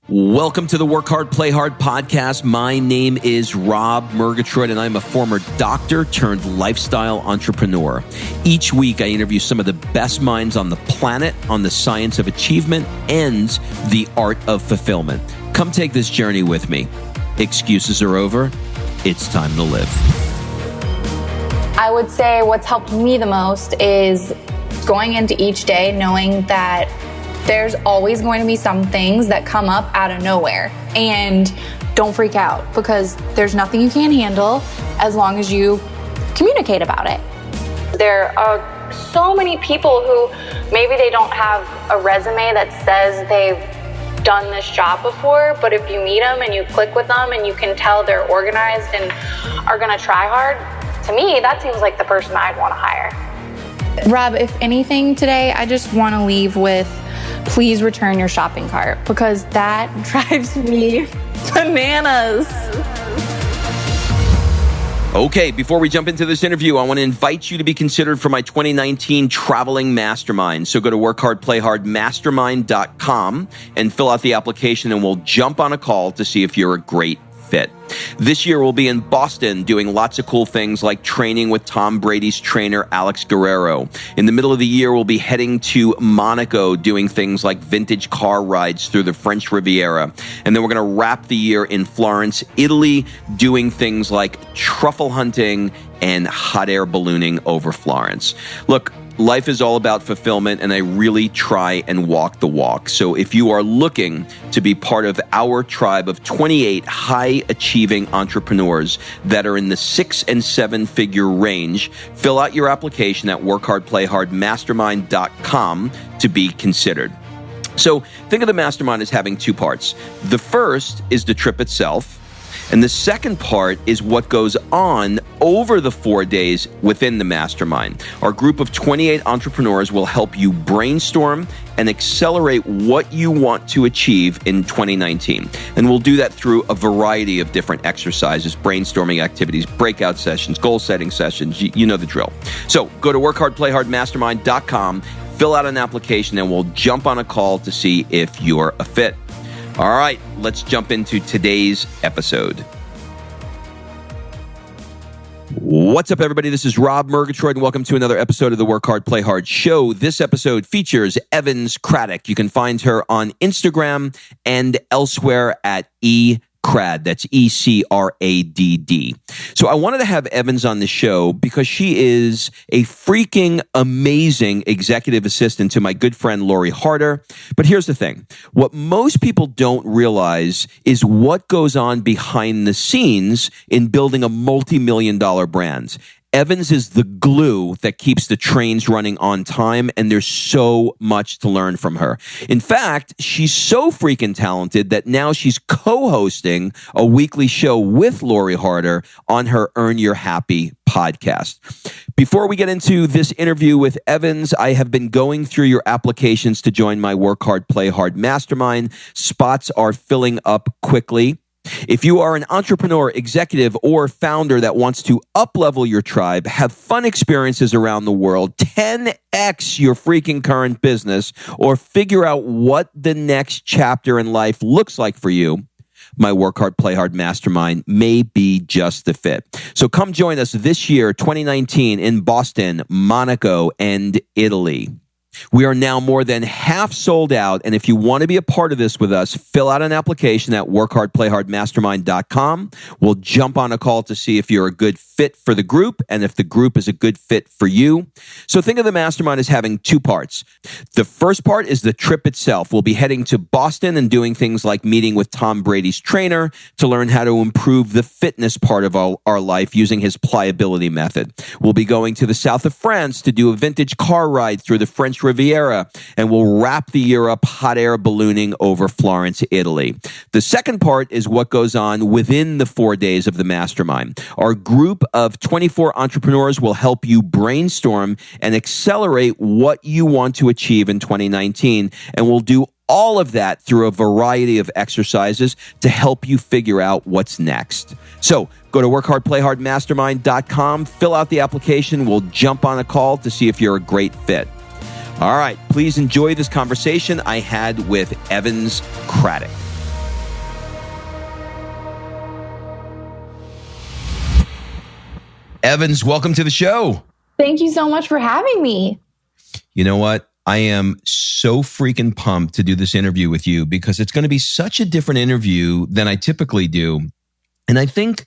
Welcome to the Work Hard, Play Hard podcast. My name is Rob Murgatroyd, and I'm a former doctor turned lifestyle entrepreneur. Each week, I interview some of the best minds on the planet on the science of achievement and the art of fulfillment. Come take this journey with me. Excuses are over. It's time to live. I would say what's helped me the most is going into each day knowing that there's always going to be some things that come up out of nowhere. And don't freak out, because there's nothing you can't handle as long as you communicate about it. There are so many people who maybe they don't have a resume that says they've done this job before, but if you meet them and you click with them and you can tell they're organized and are gonna try hard, to me, that seems like the person I'd wanna hire. Rob, if anything today, I just wanna leave with, please return your shopping cart, because that drives me bananas. Okay, before we jump into this interview, I want to invite you to be considered for my 2019 Traveling Mastermind. So go to workhardplayhardmastermind.com and fill out the application, and we'll jump on a call to see if you're a great fit. This year, we'll be in Boston doing lots of cool things like training with Tom Brady's trainer, Alex Guerrero. In the middle of the year, we'll be heading to Monaco doing things like vintage car rides through the French Riviera. And then we're going to wrap the year in Florence, Italy, doing things like truffle hunting and hot air ballooning over Florence. Look, life is all about fulfillment, and I really try and walk the walk. So if you are looking to be part of our tribe of 28 high-achieving entrepreneurs that are in the 6- and 7-figure range, fill out your application at workhardplayhardmastermind.com to be considered. So think of the mastermind as having two parts. The first is the trip itself, and the second part is what goes on over the 4 days within the mastermind. Our group of 28 entrepreneurs will help you brainstorm and accelerate what you want to achieve in 2019. And we'll do that through a variety of different exercises, brainstorming activities, breakout sessions, goal-setting sessions. You know the drill. So go to workhardplayhardmastermind.com, fill out an application, and we'll jump on a call to see if you're a fit. All right, let's jump into today's episode. What's up, everybody? This is Rob Murgatroyd, and welcome to another episode of the Work Hard, Play Hard show. This episode features Evans Craddock. You can find her on Instagram and elsewhere at Cradd. That's ECRADD. So I wanted to have Evans on the show because she is a freaking amazing executive assistant to my good friend Lori Harder. But here's the thing. What most people don't realize is what goes on behind the scenes in building a multi-million-dollar brand. Evans is the glue that keeps the trains running on time, and there's so much to learn from her. In fact, she's so freaking talented that now she's co-hosting a weekly show with Lori Harder on her Earn Your Happy podcast. Before we get into this interview with Evans, I have been going through your applications to join my Work Hard, Play Hard Mastermind. Spots are filling up quickly. If you are an entrepreneur, executive, or founder that wants to up-level your tribe, have fun experiences around the world, 10x your freaking current business, or figure out what the next chapter in life looks like for you, my Work Hard, Play Hard Mastermind may be just the fit. So come join us this year, 2019, in Boston, Monaco, and Italy. We are now more than half sold out, and if you want to be a part of this with us, fill out an application at workhardplayhardmastermind.com. We'll jump on a call to see if you're a good fit for the group and if the group is a good fit for you. So think of the mastermind as having two parts. The first part is the trip itself. We'll be heading to Boston and doing things like meeting with Tom Brady's trainer to learn how to improve the fitness part of our life using his pliability method. We'll be going to the south of France to do a vintage car ride through the French Riviera, and we'll wrap the year up hot air ballooning over Florence, Italy. The second part is what goes on within the 4 days of the mastermind. Our group of 24 entrepreneurs will help you brainstorm and accelerate what you want to achieve in 2019, and we'll do all of that through a variety of exercises to help you figure out what's next. So go to workhardplayhardmastermind.com, fill out the application. We'll jump on a call to see if you're a great fit. All right, please enjoy this conversation I had with Evans Craddock. Evans, welcome to the show. Thank you so much for having me. You know what? I am so freaking pumped to do this interview with you because it's going to be such a different interview than I typically do. And I think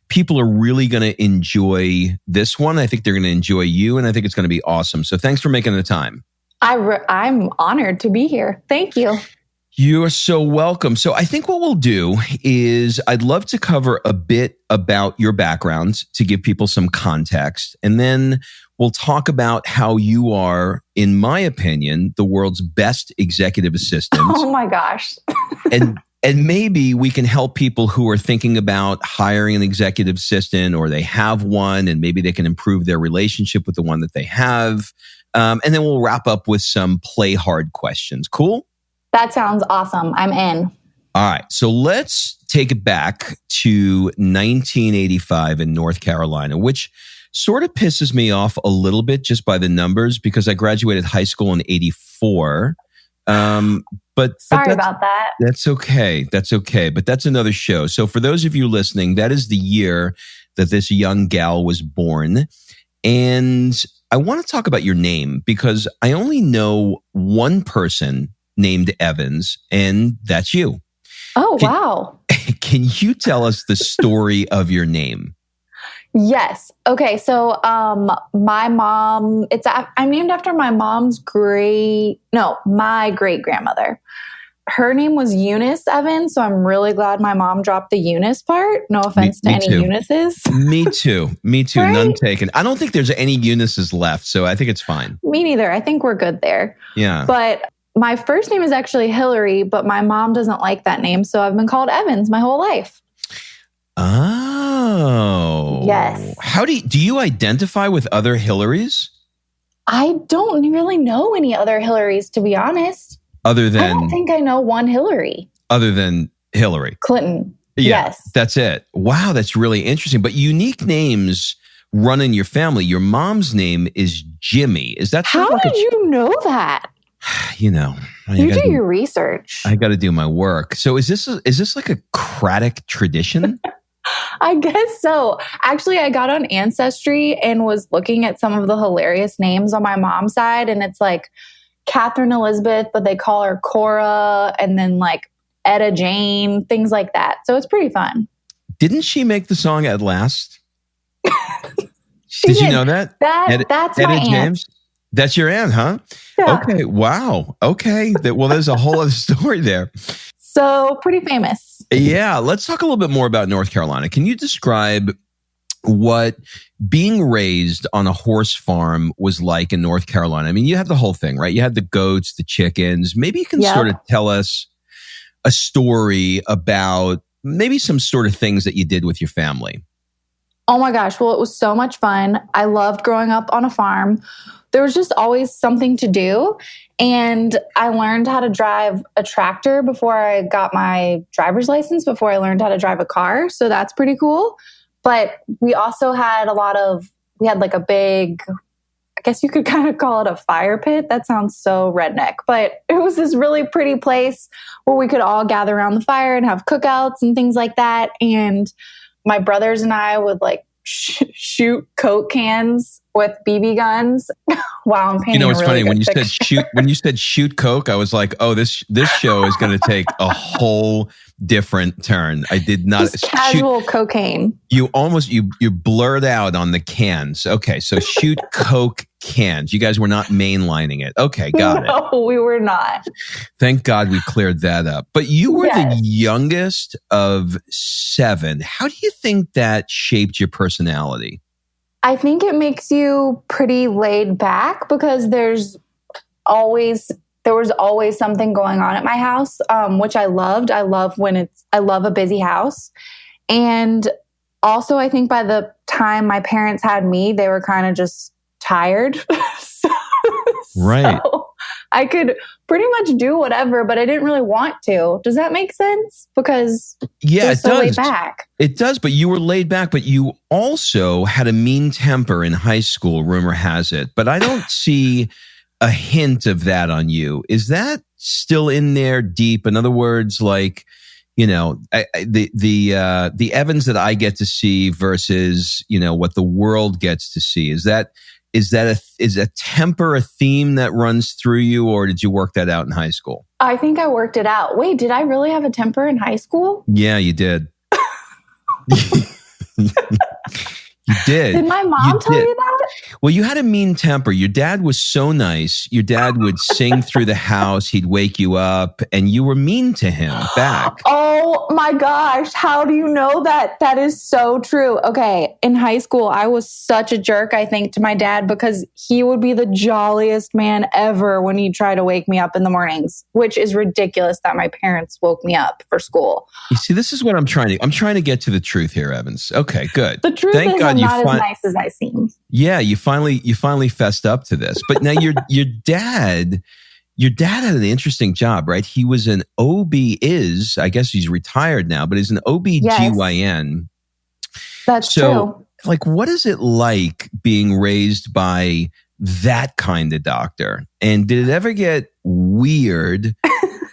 people are really going to enjoy this one. I think they're going to enjoy you, and I think it's going to be awesome. So thanks for making the time. I'm honored to be here. Thank you. You are so welcome. So I think what we'll do is I'd love to cover a bit about your background to give people some context. And then we'll talk about how you are, in my opinion, the world's best executive assistant. Oh my gosh. and maybe we can help people who are thinking about hiring an executive assistant, or they have one and maybe they can improve their relationship with the one that they have. And then we'll wrap up with some play hard questions. Cool? That sounds awesome. I'm in. All right. So let's take it back to 1985 in North Carolina, which sort of pisses me off a little bit just by the numbers because I graduated high school in 84. But sorry about that. That's okay. That's okay. But that's another show. So for those of you listening, that is the year that this young gal was born. And I want to talk about your name because I only know one person named Evans, and that's you. Oh, wow. Can you tell us the story of your name? Yes. Okay. So, my mom, I'm named after my my great grandmother. Her name was Eunice Evans. So I'm really glad my mom dropped the Eunice part. No offense to any Eunices. Me too. Right? None taken. I don't think there's any Eunices left. So I think it's fine. Me neither. I think we're good there. Yeah. But my first name is actually Hillary, but my mom doesn't like that name. So I've been called Evans my whole life. Oh. Yes. How do you identify with other Hillarys? I don't really know any other Hillarys, to be honest. I don't think I know one Hillary. Other than Hillary Clinton. Yeah, yes. That's it. Wow, that's really interesting. But unique names run in your family. Your mom's name is Jimmy. Is that how did you know that? You know, you do your research. I got to do my work. So is this like a Craddock tradition? I guess so. Actually, I got on Ancestry and was looking at some of the hilarious names on my mom's side, and it's like Catherine Elizabeth, but they call her Cora, and then like Etta Jane, things like that. So it's pretty fun. Didn't she make the song At Last? Did you know that? That's my aunt. James? That's your aunt, huh? Yeah. Okay. Wow. Okay. Well, there's a whole other story there. So pretty famous. Yeah. Let's talk a little bit more about North Carolina. Can you describe what being raised on a horse farm was like in North Carolina? I mean, you had the whole thing, right? You had the goats, the chickens. Maybe you can sort of tell us a story about maybe some sort of things that you did with your family. Oh my gosh. Well, it was so much fun. I loved growing up on a farm. There was just always something to do. And I learned how to drive a tractor before I got my driver's license, before I learned how to drive a car. So that's pretty cool. But we also had we had like a big, I guess you could kind of call it a fire pit. That sounds so redneck, but it was this really pretty place where we could all gather around the fire and have cookouts and things like that. And my brothers and I would like shoot Coke cans with BB guns. Wow, I'm painting. It's funny when you said shoot Coke, I was like, oh, this show is going to take a whole different turn. I did not just casual cocaine. You almost you blurred out on the cans. Okay, so shoot Coke cans. You guys were not mainlining it. Okay, got it. No, we were not. Thank God we cleared that up. But you were the youngest of 7. How do you think that shaped your personality? I think it makes you pretty laid back because there was always something going on at my house, which I loved. I love a busy house. And also I think by the time my parents had me, they were kind of just tired. Right. So I could pretty much do whatever, but I didn't really want to. Does that make sense? Because it so does. laid back. It does, but you were laid back, but you also had a mean temper in high school, rumor has it. But I don't see a hint of that on you. Is that still in there deep? In other words, like, the Evans that I get to see versus, what the world gets to see. Is a temper a theme that runs through you, or did you work that out in high school? I think I worked it out. Wait, did I really have a temper in high school? Yeah, you did. You did. Did my mom tell you that? Well, you had a mean temper. Your dad was so nice. Your dad would sing through the house. He'd wake you up, and you were mean to him back. Oh my gosh. How do you know that? That is so true. Okay. In high school, I was such a jerk, I think, to my dad because he would be the jolliest man ever when he'd try to wake me up in the mornings, which is ridiculous that my parents woke me up for school. You see, this is what I'm trying to get to the truth here, Evans. Okay, good. The truth is I'm not as nice as I seem. Yeah, you finally fessed up to this. But now your dad had an interesting job, right? He was an I guess he's retired now, but he's an OB-GYN. Yes. That's true. Like, what is it like being raised by that kind of doctor? And did it ever get weird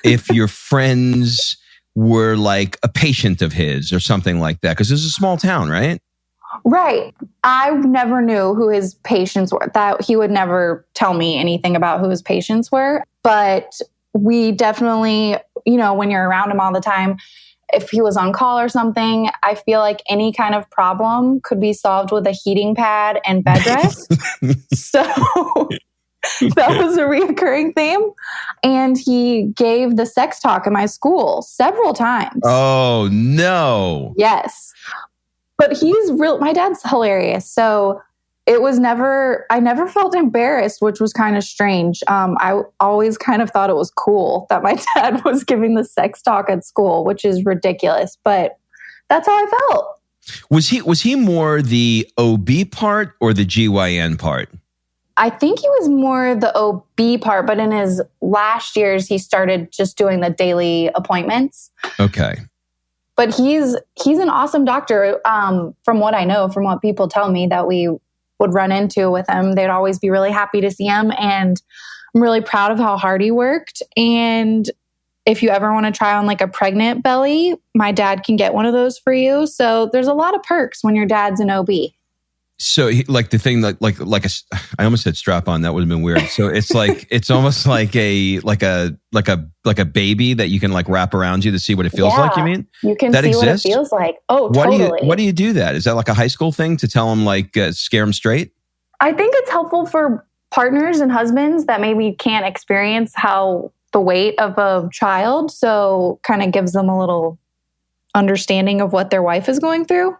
if your friends were like a patient of his or something like that? Because it's a small town, right? Right. I never knew who his patients were. That he would never tell me anything about who his patients were. But we definitely, when you're around him all the time, if he was on call or something, I feel like any kind of problem could be solved with a heating pad and bed rest. So that was a reoccurring theme. And he gave the sex talk in my school several times. Oh, no. Yes. But my dad's hilarious. So I never felt embarrassed, which was kind of strange. I always kind of thought it was cool that my dad was giving the sex talk at school, which is ridiculous, but that's how I felt. Was he more the OB part or the GYN part? I think he was more the OB part, but in his last years, he started just doing the daily appointments. Okay. But he's an awesome doctor. From what I know, from what people tell me that we would run into with him, they'd always be really happy to see him. And I'm really proud of how hard he worked. And if you ever want to try on like a pregnant belly, my dad can get one of those for you. So there's a lot of perks when your dad's an OB. So like the thing I almost said strap on. That would have been weird. So it's like, it's almost like a baby that you can like wrap around you to see what it feels like. You mean you can that see exists? What it feels like? Oh, totally. Why do you do that? Is that like a high school thing to tell them like scare them straight? I think it's helpful for partners and husbands that maybe can't experience the weight of a child. So kind of gives them a little understanding of what their wife is going through.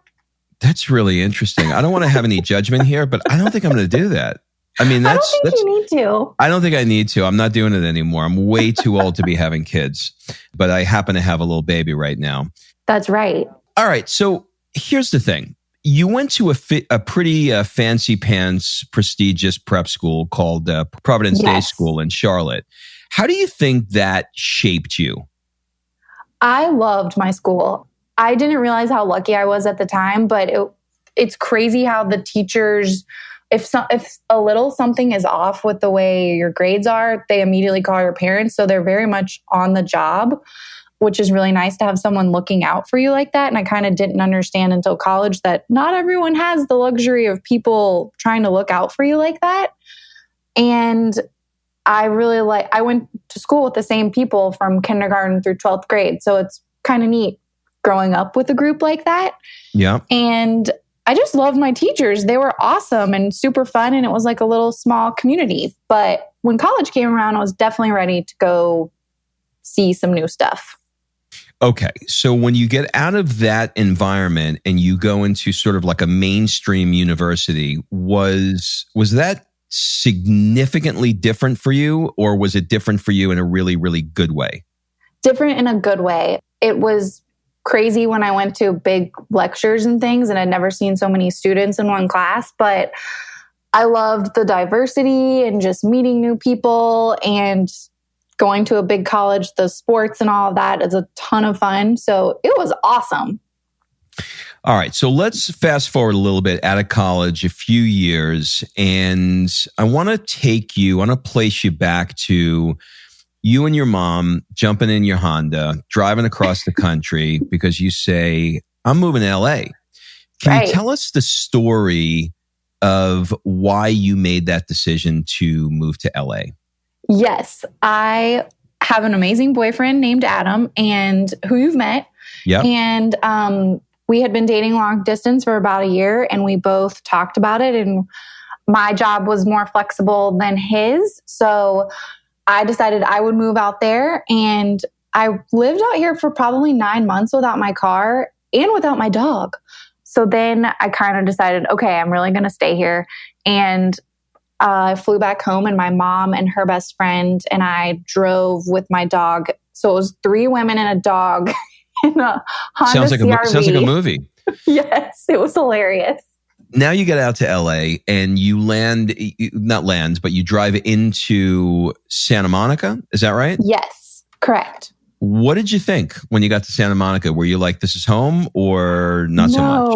That's really interesting. I don't want to have any judgment here, but I don't think I'm going to do that. I mean, I don't think you need to. I don't think I need to. I'm not doing it anymore. I'm way too old to be having kids, but I happen to have a little baby right now. That's right. All right. So here's the thing. You went to a pretty fancy pants, prestigious prep school called Providence Day School in Charlotte. How do you think that shaped you? I loved my school. I didn't realize how lucky I was at the time, but it's crazy how the teachers, if a little something is off with the way your grades are, they immediately call your parents. So they're very much on the job, which is really nice to have someone looking out for you like that. And I kind of didn't understand until college that not everyone has the luxury of people trying to look out for you like that. And I went to school with the same people from kindergarten through 12th grade. So it's kind of neat growing up with a group like that. Yeah. And I just loved my teachers. They were awesome and super fun. And it was like a little small community. But when college came around, I was definitely ready to go see some new stuff. Okay. So when you get out of that environment and you go into sort of like a mainstream university, was that significantly different for you, or was it different for you in a really, really good way? Different in a good way. It was crazy when I went to big lectures and things, and I'd never seen so many students in one class, but I loved the diversity and just meeting new people and going to a big college. The sports and all of that is a ton of fun. So it was awesome. All right. So let's fast forward a little bit out of college, a few years, and I want to place you back to you and your mom jumping in your Honda, driving across the country because you say, I'm moving to LA. Can you tell us the story of why you made that decision to move to LA? Yes. I have an amazing boyfriend named Adam, and who you've met. Yeah. And we had been dating long distance for about a year, and we both talked about it. And my job was more flexible than his. So I decided I would move out there. And I lived out here for probably 9 months without my car and without my dog. So then I kind of decided, okay, I'm really going to stay here. And I flew back home, and my mom and her best friend and I drove with my dog. So it was 3 women and a dog in a Honda CRV. Sounds like a movie. Yes, it was hilarious. Now you get out to LA and you but you drive into Santa Monica. Is that right? Yes, correct. What did you think when you got to Santa Monica? Were you like, this is home, or not so much?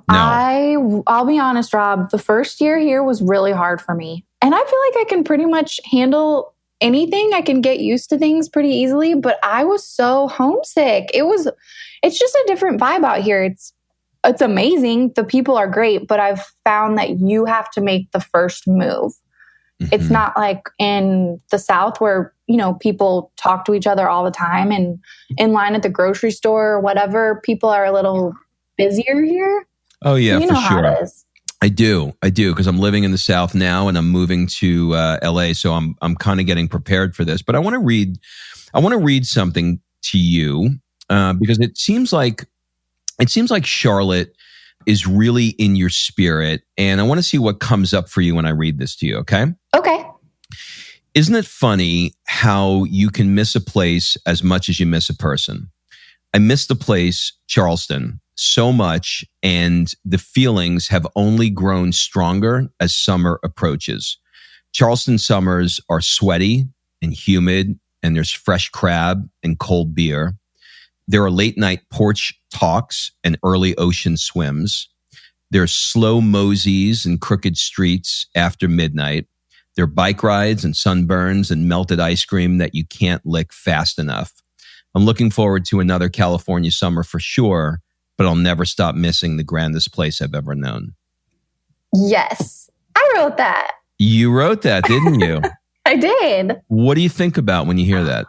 No. I'll be honest, Rob. The first year here was really hard for me. And I feel like I can pretty much handle anything. I can get used to things pretty easily, but I was so homesick. It's just a different vibe out here. It's amazing. The people are great, but I've found that you have to make the first move. Mm-hmm. It's not like in the South where, people talk to each other all the time, and in line at the grocery store or whatever, people are a little busier here. Oh yeah, for sure. How it is. I do, because I'm living in the South now, and I'm moving to LA, so I'm kind of getting prepared for this. But I want to read something to you because it seems like Charlotte is really in your spirit, and I want to see what comes up for you when I read this to you. Okay. Okay. Isn't it funny how you can miss a place as much as you miss a person? I miss the place, Charleston, so much, and the feelings have only grown stronger as summer approaches. Charleston summers are sweaty and humid, and there's fresh crab and cold beer. There are late night porch talks and early ocean swims. There's slow moseys and crooked streets after midnight. There are bike rides and sunburns and melted ice cream that you can't lick fast enough. I'm looking forward to another California summer for sure, but I'll never stop missing the grandest place I've ever known. Yes, I wrote that. You wrote that, didn't you? I did. What do you think about when you hear that?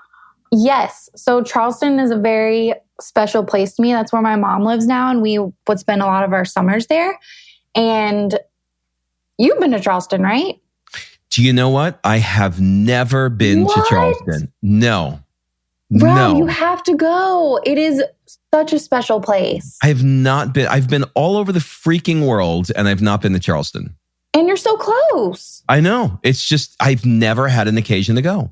Yes. So Charleston is a very special place to me. That's where my mom lives now, and we would spend a lot of our summers there. And you've been to Charleston, right? Do you know what? I have never been to Charleston. No. Bro, no. You have to go. It is such a special place. I have not been. I've been all over the freaking world, and I've not been to Charleston. And you're so close. I know. It's just, I've never had an occasion to go.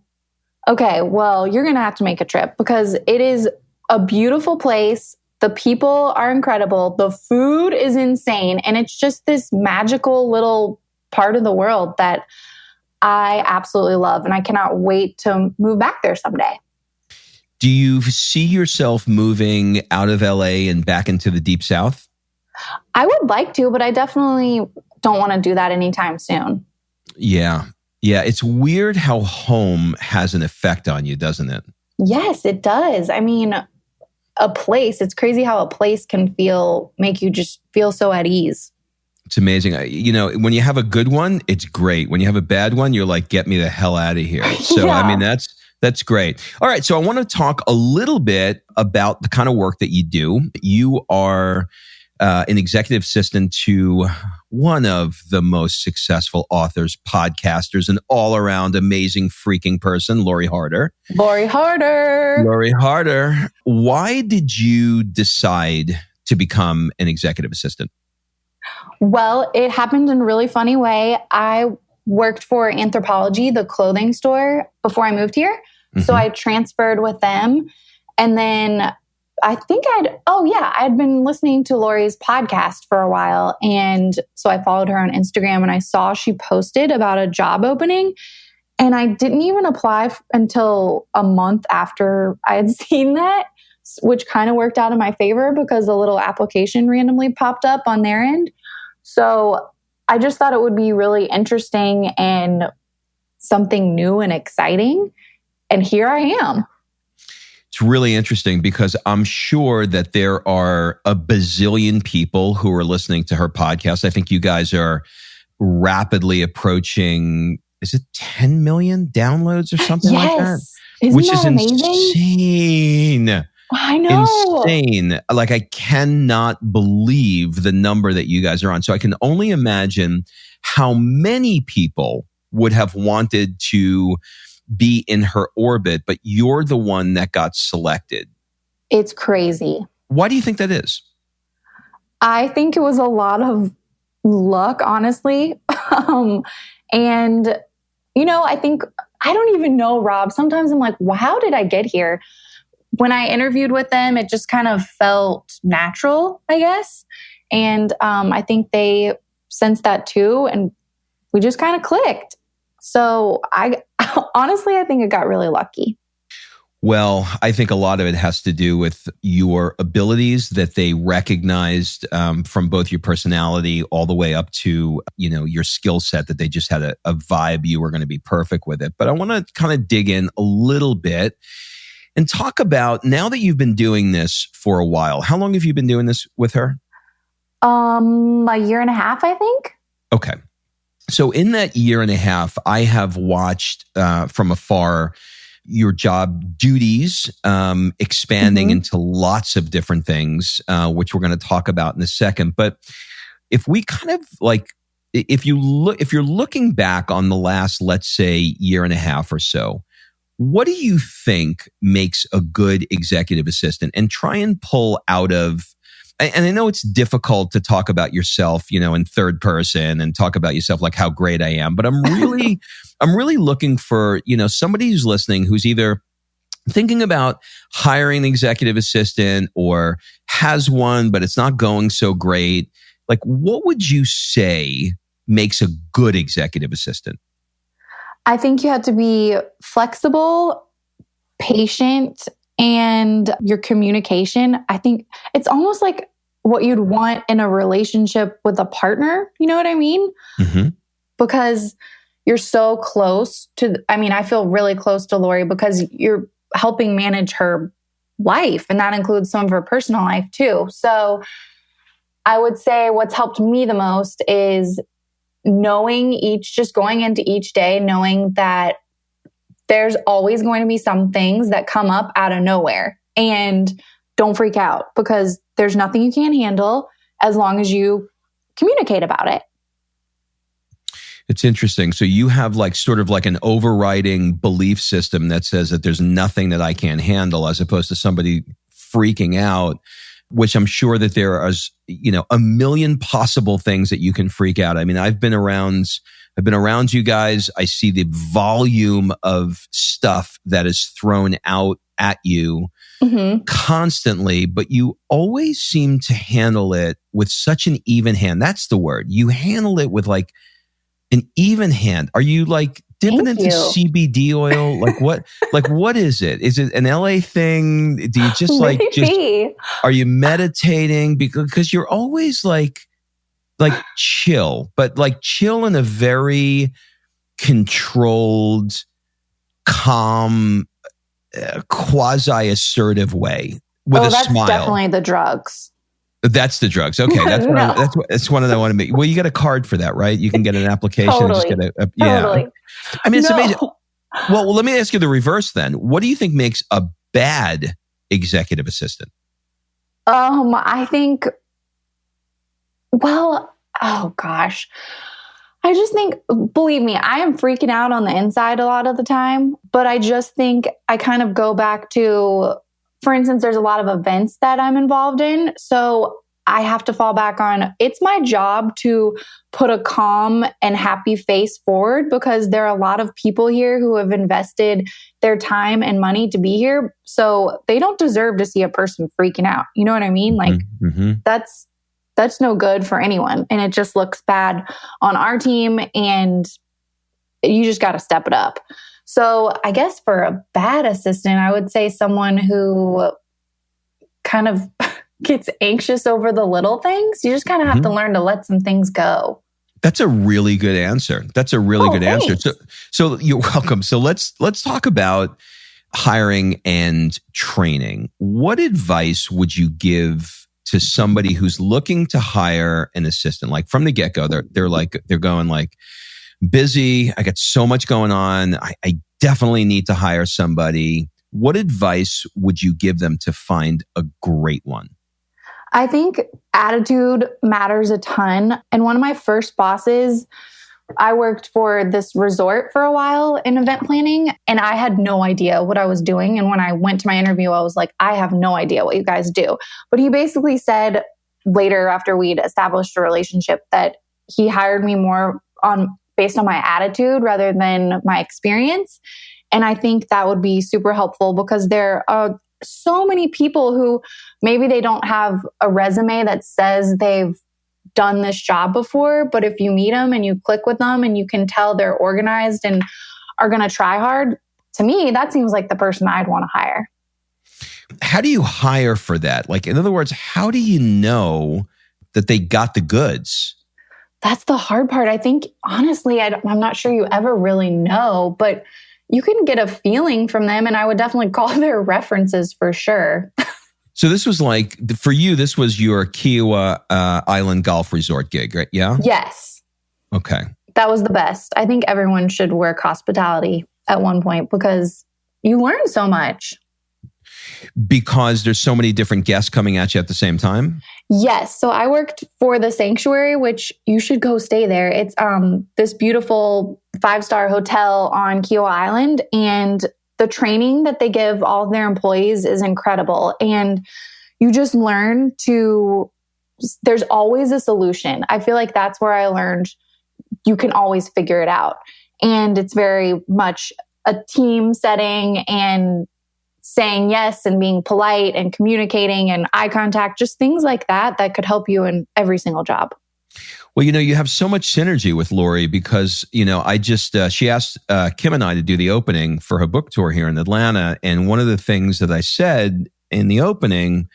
Okay, well, you're going to have to make a trip because it is a beautiful place. The people are incredible. The food is insane. And it's just this magical little part of the world that I absolutely love. And I cannot wait to move back there someday. Do you see yourself moving out of LA and back into the Deep South? I would like to, but I definitely don't want to do that anytime soon. Yeah. Yeah, it's weird how home has an effect on you, doesn't it? Yes, it does. I mean, it's crazy how a place can make you just feel so at ease. It's amazing. When you have a good one, it's great. When you have a bad one, you're like, get me the hell out of here. So, yeah. I mean, that's great. All right. So I want to talk a little bit about the kind of work that you do. You are an executive assistant to one of the most successful authors, podcasters, and all-around amazing freaking person, Lori Harder. Lori Harder. Why did you decide to become an executive assistant? Well, it happened in a really funny way. I worked for Anthropologie, the clothing store, before I moved here. Mm-hmm. So I transferred with them. And then I'd been listening to Lori's podcast for a while. And so I followed her on Instagram and I saw she posted about a job opening. And I didn't even apply until a month after I had seen that, which kind of worked out in my favor because a little application randomly popped up on their end. So I just thought it would be really interesting and something new and exciting. And here I am. It's really interesting because I'm sure that there are a bazillion people who are listening to her podcast. I think you guys are rapidly approaching, is it 10 million downloads or something like that? Isn't Which that is amazing? insane. I know. Insane. Like, I cannot believe the number that you guys are on. So I can only imagine how many people would have wanted to be in her orbit, but you're the one that got selected. It's crazy. Why do you think that is? I think it was a lot of luck, honestly. And, I think, I don't even know, Rob. Sometimes I'm like, wow, how did I get here? When I interviewed with them, it just kind of felt natural, I guess. And I think they sensed that too. And we just kind of clicked. So honestly, I think I got really lucky. Well, I think a lot of it has to do with your abilities that they recognized from both your personality all the way up to, your skill set, that they just had a vibe you were going to be perfect with it. But I want to kind of dig in a little bit and talk about, now that you've been doing this for a while, how long have you been doing this with her? A year and a half, I think. Okay. So in that year and a half, I have watched from afar your job duties expanding into lots of different things, which we're going to talk about in a second. But if we kind of if you're looking back on the last, let's say, year and a half or so, what do you think makes a good executive assistant? And try and pull out of, and I know it's difficult to talk about yourself, in third person and talk about yourself like how great I am, but I'm really looking for, somebody who's listening who's either thinking about hiring an executive assistant or has one, but it's not going so great. Like, what would you say makes a good executive assistant? I think you have to be flexible, patient, and your communication. I think it's almost like what you'd want in a relationship with a partner. You know what I mean? Mm-hmm. Because you're so close to, I feel really close to Lori because you're helping manage her life. And that includes some of her personal life too. So I would say what's helped me the most is just going into each day, knowing that there's always going to be some things that come up out of nowhere. And don't freak out because there's nothing you can't handle as long as you communicate about it. It's interesting. So you have sort of an overriding belief system that says that there's nothing that I can't handle, as opposed to somebody freaking out, which I'm sure that there are, a million possible things that you can freak out. I've been around you guys. I see the volume of stuff that is thrown out at you constantly, but you always seem to handle it with such an even hand. That's the word. You handle it with an even hand. Are you dipping into CBD oil? What is it? Is it an LA thing? Do you just are you meditating? Because you're always chill, but chill in a very controlled, calm, quasi-assertive way with a smile. That's definitely the drugs. That's the drugs. Okay, that's one of the I want to make. Well, you get a card for that, right? You can get an application. Totally. And just get Totally. It's amazing. Well, let me ask you the reverse then. What do you think makes a bad executive assistant? I think. Well, oh gosh. I just think, believe me, I am freaking out on the inside a lot of the time, but I just think I kind of go back to, for instance, there's a lot of events that I'm involved in. So I have to fall back on, it's my job to put a calm and happy face forward because there are a lot of people here who have invested their time and money to be here. So they don't deserve to see a person freaking out. You know what I mean? That's no good for anyone. And it just looks bad on our team and you just got to step it up. So I guess for a bad assistant, I would say someone who kind of gets anxious over the little things. You just kind of have to learn to let some things go. That's a really good answer. That's a really good thanks. answer. So you're welcome. So let's talk about hiring and training. What advice would you give to somebody who's looking to hire an assistant? Like from the get-go, they're going like, busy. I got so much going on. I definitely need to hire somebody. What advice would you give them to find a great one? I think attitude matters a ton. And one of my first bosses, I worked for this resort for a while in event planning, and I had no idea what I was doing. And when I went to my interview, I was like, I have no idea what you guys do. But he basically said later, after we'd established a relationship, that he hired me more based on my attitude rather than my experience. And I think that would be super helpful because there are so many people who maybe they don't have a resume that says they've done this job before, but if you meet them and you click with them and you can tell they're organized and are going to try hard, to me, that seems like the person I'd want to hire. How do you hire for that? Like, in other words, how do you know that they got the goods? That's the hard part. I think, honestly, I'm not sure you ever really know, but you can get a feeling from them. And I would definitely call their references for sure. So this was like, for you, this was your Kiowa Island Golf Resort gig, right? Yeah? Yes. Okay. That was the best. I think everyone should work hospitality at one point because you learn so much. Because there's so many different guests coming at you at the same time? Yes. So I worked for the Sanctuary, which you should go stay there. It's this beautiful 5-star hotel on Kiowa Island. And the training that they give all of their employees is incredible. And you just learn there's always a solution. I feel like that's where I learned you can always figure it out. And it's very much a team setting and saying yes and being polite and communicating and eye contact, just things like that could help you in every single job. Well, you have so much synergy with Lori because, I just, she asked Kim and I to do the opening for her book tour here in Atlanta. And one of the things that I said in the opening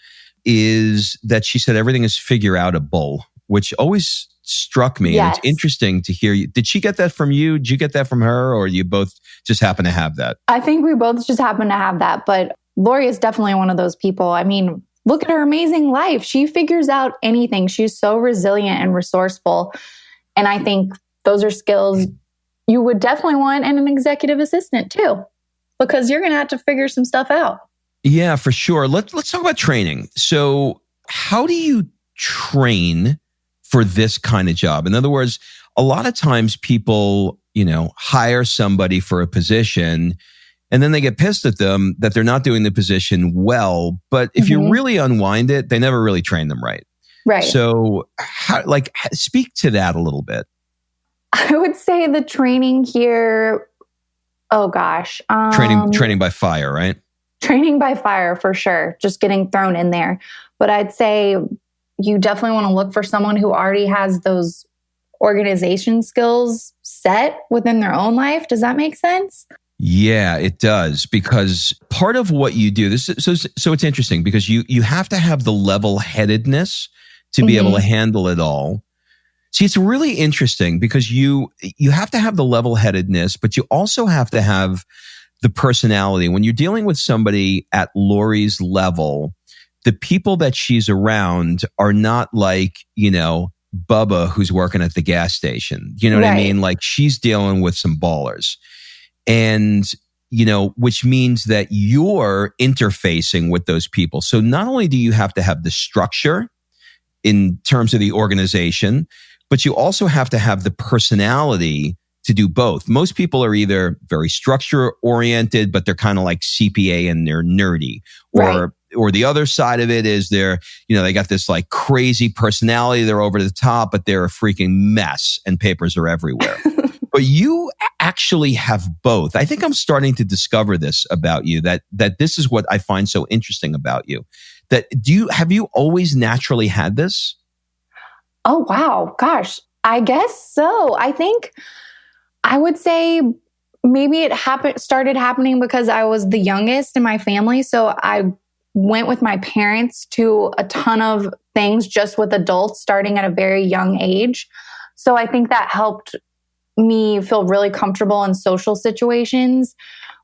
is that she said everything is figure outable, which always struck me. Yes. And it's interesting to hear you. Did she get that from you? Did you get that from her? Or you both just happen to have that? I think we both just happen to have that. But Lori is definitely one of those people. I mean, look at her amazing life. She figures out anything. She's so resilient and resourceful. And I think those are skills you would definitely want in an executive assistant too, because you're going to have to figure some stuff out. Yeah, for sure. Let's talk about training. So how do you train for this kind of job? In other words, a lot of times people, hire somebody for a position and then they get pissed at them that they're not doing the position well. But if you really unwind it, they never really train them right. Right. So speak to that a little bit. I would say the training here, oh gosh. Training by fire, right? Training by fire for sure. Just getting thrown in there. But I'd say you definitely want to look for someone who already has those organization skills set within their own life. Does that make sense? Yeah, it does. Because part of what you do, so it's interesting because you have to have the level-headedness to be able to handle it all. See, it's really interesting because you have to have the level-headedness, but you also have to have the personality. When you're dealing with somebody at Lori's level, the people that she's around are not like, Bubba who's working at the gas station. You know what I mean? Like she's dealing with some ballers. And, which means that you're interfacing with those people. So not only do you have to have the structure in terms of the organization, but you also have to have the personality to do both. Most people are either very structure oriented, but they're kind of like CPA and they're nerdy. Or the other side of it is they got this like crazy personality. They're over the top, but they're a freaking mess and papers are everywhere. But you actually have both. I think I'm starting to discover this about you, that this is what I find so interesting about you. Have you always naturally had this? Oh, wow. Gosh, I guess so. I think I would say maybe it started happening because I was the youngest in my family. So I went with my parents to a ton of things just with adults starting at a very young age. So I think that helped me feel really comfortable in social situations,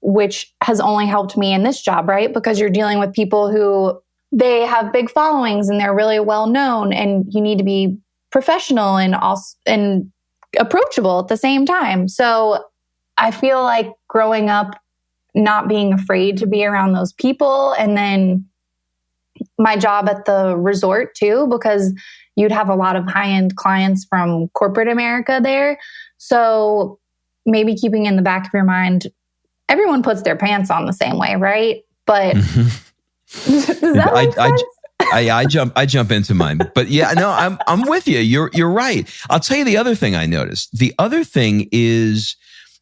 which has only helped me in this job, right? Because you're dealing with people who they have big followings and they're really well known, and you need to be professional and approachable at the same time. So I feel like growing up, not being afraid to be around those people, and then my job at the resort too, because you'd have a lot of high-end clients from corporate America there. So maybe keeping in the back of your mind, everyone puts their pants on the same way, right? But does that make sense? I jump into mine, but yeah, no, I'm with you. You're right. I'll tell you the other thing I noticed. The other thing is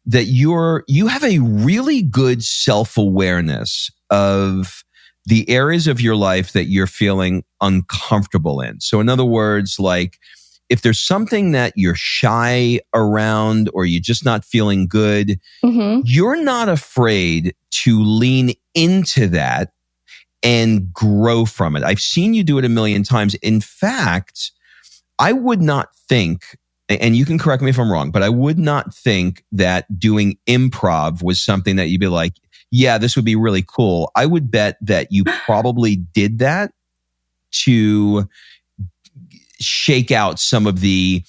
that you have a really good self-awareness of the areas of your life that you're feeling uncomfortable in. So in other words, like if there's something that you're shy around or you're just not feeling good, you're not afraid to lean into that and grow from it. I've seen you do it a million times. In fact, I would not think, and you can correct me if I'm wrong, but I would not think that doing improv was something that you'd be like, yeah, this would be really cool. I would bet that you probably did that to shake out some of the,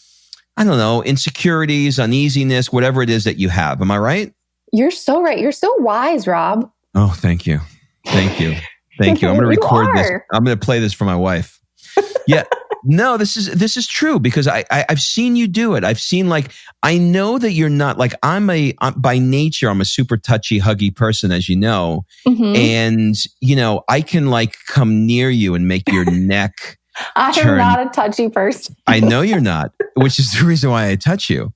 I don't know, insecurities, uneasiness, whatever it is that you have. Am I right? You're so right. You're so wise, Rob. Oh, thank you. Thank you. Thank you. I'm going to record this. I'm going to play this for my wife. Yeah. No, this is true because I've seen you do it. I've seen I know that you're not by nature, I'm a super touchy, huggy person, as you know. And, I can come near you and make your neck I am not a touchy person. I know you're not, which is the reason why I touch you.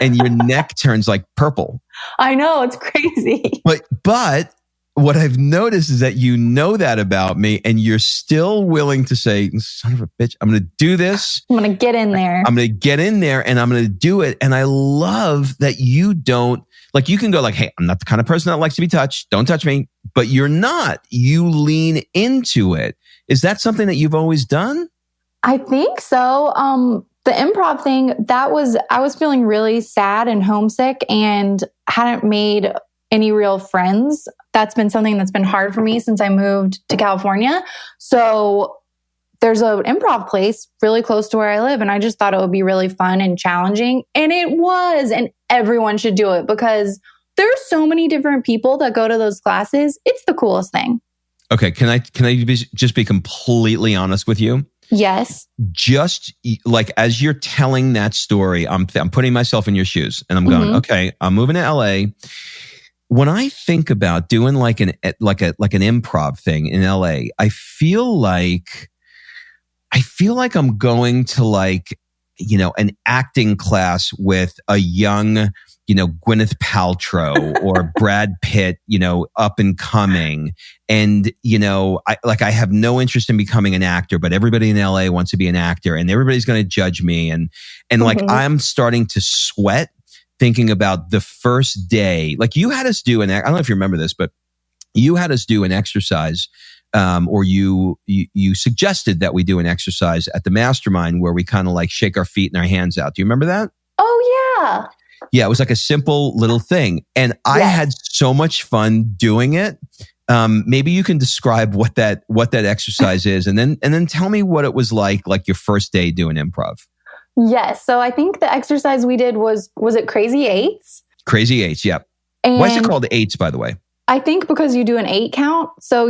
And your neck turns purple. I know, it's crazy. But what I've noticed is that you know that about me and you're still willing to say, son of a bitch, I'm going to do this. I'm going to get in there. I'm going to get in there and I'm going to do it. And I love that you don't, you can go hey, I'm not the kind of person that likes to be touched. Don't touch me. But you're not. You lean into it. Is that something that you've always done? I think so. The improv thing, I was feeling really sad and homesick and hadn't made any real friends. That's been something that's been hard for me since I moved to California. So there's an improv place really close to where I live. And I just thought it would be really fun and challenging. And it was, and everyone should do it because there's so many different people that go to those classes. It's the coolest thing. Okay. Can I just be completely honest with you? Yes. Just as you're telling that story, I'm putting myself in your shoes and I'm going, okay, I'm moving to LA. When I think about doing an improv thing in LA, I feel like I'm going to an acting class with a young, Gwyneth Paltrow or Brad Pitt, up and coming. And, I have no interest in becoming an actor, but everybody in LA wants to be an actor and everybody's going to judge me. And I'm starting to sweat thinking about the first day. You had us do I don't know if you remember this, but you had us do an exercise, or you suggested that we do an exercise at the mastermind where we kind of shake our feet and our hands out. Do you remember that? Oh, yeah. Yeah, it was a simple little thing. And I had so much fun doing it. Maybe you can describe what that exercise is and then tell me what it was like your first day doing improv. Yes. So I think the exercise we did was it Crazy Eights? Crazy Eights, yep. Why is it called eights, by the way? I think because you do an 8 count. So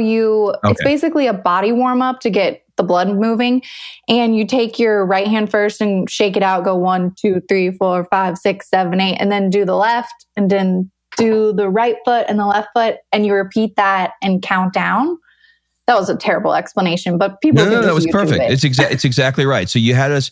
it's basically a body warm up to get the blood moving. And you take your right hand first and shake it out, go 1, 2, 3, 4, 5, 6, 7, 8, and then do the left and then do the right foot and the left foot. And you repeat that and count down. That was a terrible explanation, but people. No, that was perfect. It's exactly right. So you had us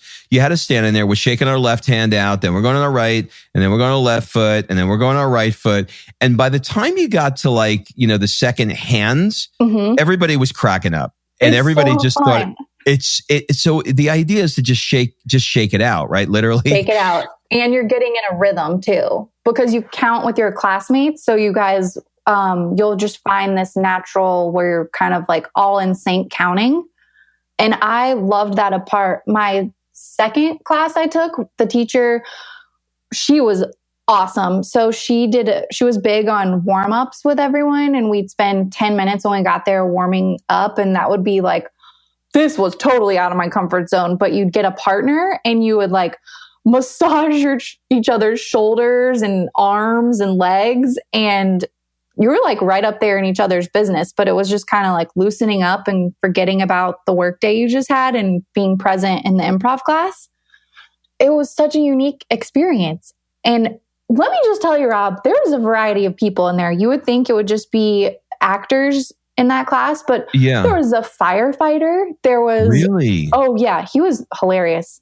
standing there. We're shaking our left hand out, then we're going on our right, and then we're going on our left foot, and then we're going on our right foot. And by the time you got to the second hands, everybody was cracking up, and everybody just thought So the idea is to just shake it out, right? Literally shake it out, and you're getting in a rhythm too because you count with your classmates. So you guys. You'll just find this natural where you're kind of all in sync counting. And I loved that apart. My second class I took, the teacher, she was awesome. So she was big on warm-ups with everyone, and we'd spend 10 minutes when we got there warming up, and that would be like, this was totally out of my comfort zone, but you'd get a partner and you would like massage each other's shoulders and arms and legs, and you were like right up there in each other's business, but it was just kind of like loosening up and forgetting about the workday you just had and being present in the improv class. It was such a unique experience. And let me just tell you, Rob, there was a variety of people in there. You would think it would just be actors in that class, but there was a firefighter. There was... Really? Oh, yeah. He was hilarious.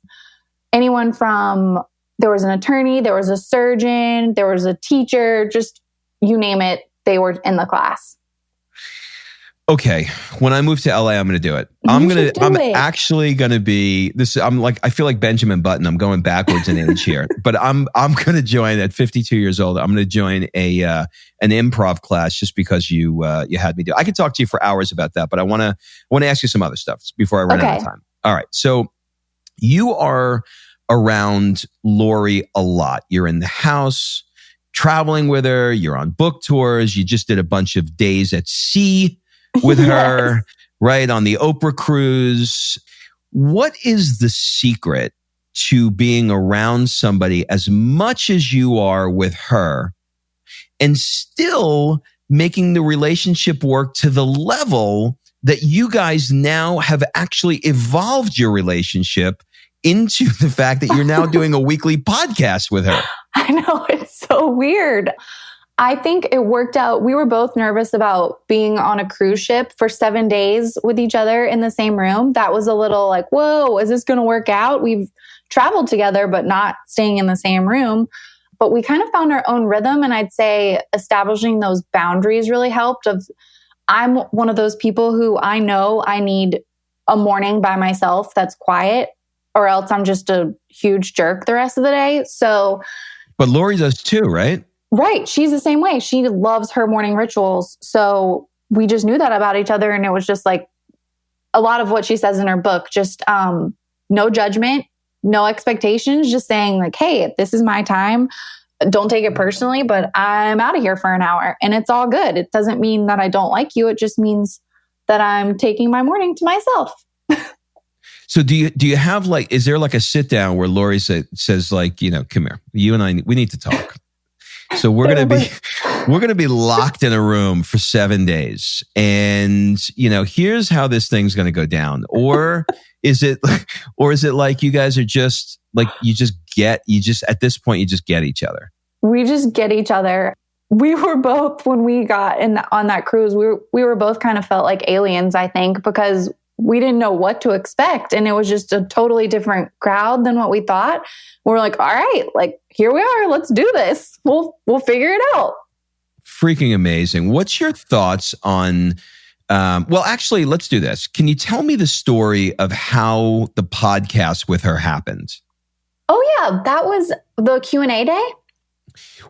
There was an attorney, there was a surgeon, there was a teacher, just you name it, they were in the class. Okay, when I move to LA, I'm going to do it. I'm actually going to be this. I feel like Benjamin Button. I'm going backwards in age here, but I'm going to join at 52 years old. I'm going to join an improv class just because you had me do. I could talk to you for hours about that, but I want to ask you some other stuff before I run out of time. All right, so you are around Lori a lot. You're in the house, traveling with her. You're on book tours. You just did a bunch of days at sea with her, right, on the Oprah cruise. What is the secret to being around somebody as much as you are with her and still making the relationship work to the level that you guys now have actually evolved your relationship into the fact that you're now doing a weekly podcast with her? I know, it's so weird. I think it worked out. We were both nervous about being on a cruise ship for 7 days with each other in the same room. That was a little like, whoa, is this going to work out? We've traveled together, but not staying in the same room. But we kind of found our own rhythm. And I'd say establishing those boundaries really helped. I'm one of those people who I know I need a morning by myself that's quiet, or else I'm just a huge jerk the rest of the day. But Lori does too, right? Right. She's the same way. She loves her morning rituals. So we just knew that about each other. And it was just like a lot of what she says in her book, just no judgment, no expectations, just saying like, hey, this is my time. Don't take it personally, but I'm out of here for an hour and it's all good. It doesn't mean that I don't like you. It just means that I'm taking my morning to myself. So do you have like, is there like a sit down where Lori says like, come here, you and I, we need to talk. So we're going to be locked in a room for 7 days. And, here's how this thing's going to go down. Or is it like you guys are just like, at this point, you just get each other? We just get each other. We were both, when we got on that cruise, we were both kind of felt like aliens, I think, because we didn't know what to expect. And it was just a totally different crowd than what we thought. We're like, all right, like, here we are. Let's do this. We'll figure it out. Freaking amazing. What's your thoughts on, actually, let's do this. Can you tell me the story of how the podcast with her happened? Oh yeah. That was the Q&A day.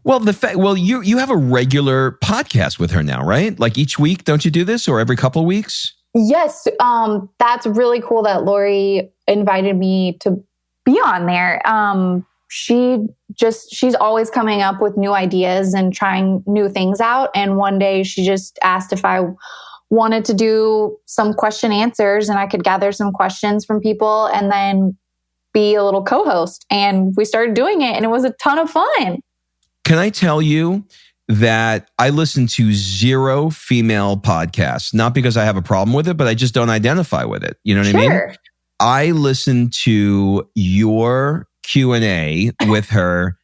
Well, you have a regular podcast with her now, right? Like each week, don't you do this, or every couple of weeks? Yes. That's really cool that Lori invited me to be on there. She's always coming up with new ideas and trying new things out. And one day she just asked if I wanted to do some question answers and I could gather some questions from people and then be a little co-host. And we started doing it and it was a ton of fun. Can I tell you that I listen to zero female podcasts, not because I have a problem with it, but I just don't identify with it. You know what I mean? I listen to your Q&A with her